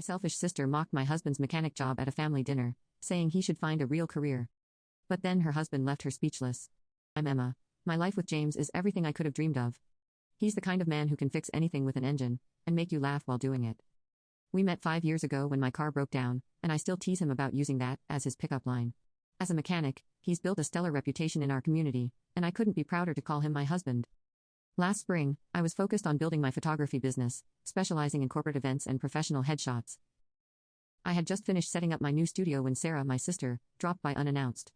My selfish sister mocked my husband's mechanic job at a family dinner, saying he should find a real career. But then her husband left her speechless. I'm Emma. My life with James is everything I could have dreamed of. He's the kind of man who can fix anything with an engine, and make you laugh while doing it. We met 5 years ago when my car broke down, and I still tease him about using that as his pickup line. As a mechanic, he's built a stellar reputation in our community, and I couldn't be prouder to call him my husband. Last spring, I was focused on building my photography business, specializing in corporate events and professional headshots. I had just finished setting up my new studio when Sarah, my sister, dropped by unannounced.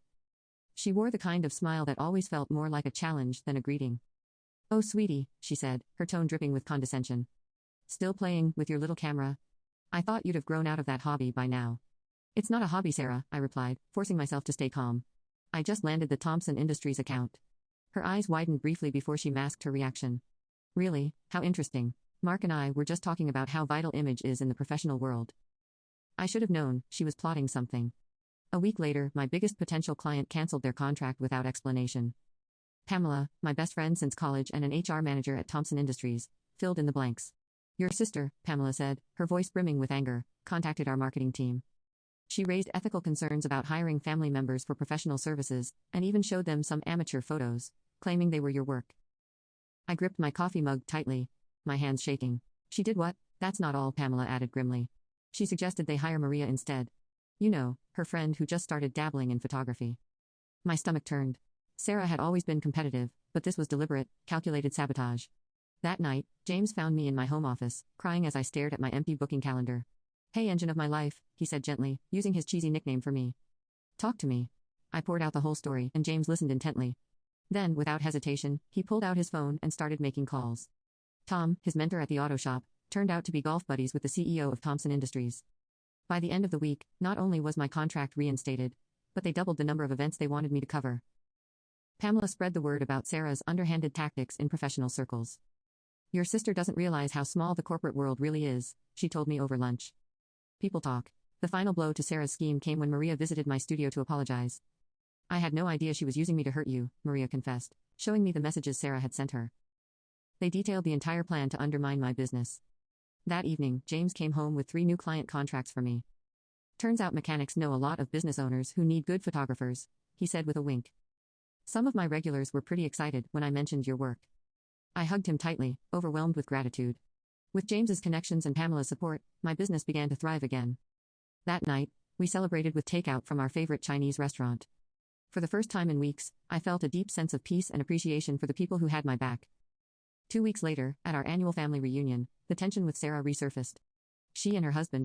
She wore the kind of smile that always felt more like a challenge than a greeting. "Oh, sweetie," she said, her tone dripping with condescension. "Still playing with your little camera? I thought you'd have grown out of that hobby by now." "It's not a hobby, Sarah," I replied, forcing myself to stay calm. "I just landed the Thompson Industries account." Her eyes widened briefly before she masked her reaction. "Really? How interesting. Mark and I were just talking about how vital image is in the professional world." I should have known she was plotting something. A week later, my biggest potential client canceled their contract without explanation. Pamela, my best friend since college and an HR manager at Thompson Industries, filled in the blanks. "Your sister," Pamela said, her voice brimming with anger, "contacted our marketing team. She raised ethical concerns about hiring family members for professional services, and even showed them some amateur photos, claiming they were your work." I gripped my coffee mug tightly, my hands shaking. "She did what?" "That's not all," Pamela added grimly. "She suggested they hire Maria instead. You know, her friend who just started dabbling in photography." My stomach turned. Sarah had always been competitive, but this was deliberate, calculated sabotage. That night, James found me in my home office, crying as I stared at my empty booking calendar. "Hey, engine of my life," he said gently, using his cheesy nickname for me. "Talk to me." I poured out the whole story, and James listened intently. Then, without hesitation, he pulled out his phone and started making calls. Tom, his mentor at the auto shop, turned out to be golf buddies with the CEO of Thompson Industries. By the end of the week, not only was my contract reinstated, but they doubled the number of events they wanted me to cover. Pamela spread the word about Sarah's underhanded tactics in professional circles. "Your sister doesn't realize how small the corporate world really is," she told me over lunch. People talk. The final blow to Sarah's scheme came when Maria visited my studio to apologize. "I had no idea she was using me to hurt you," Maria confessed, showing me the messages Sarah had sent her. They detailed the entire plan to undermine my business. That evening, James came home with 3 new client contracts for me. "Turns out mechanics know a lot of business owners who need good photographers," he said with a wink. "Some of my regulars were pretty excited when I mentioned your work." I hugged him tightly, overwhelmed with gratitude. With James's connections and Pamela's support, my business began to thrive again. That night, we celebrated with takeout from our favorite Chinese restaurant. For the first time in weeks, I felt a deep sense of peace and appreciation for the people who had my back. 2 weeks later, at our annual family reunion, the tension with Sarah resurfaced. She and her husband,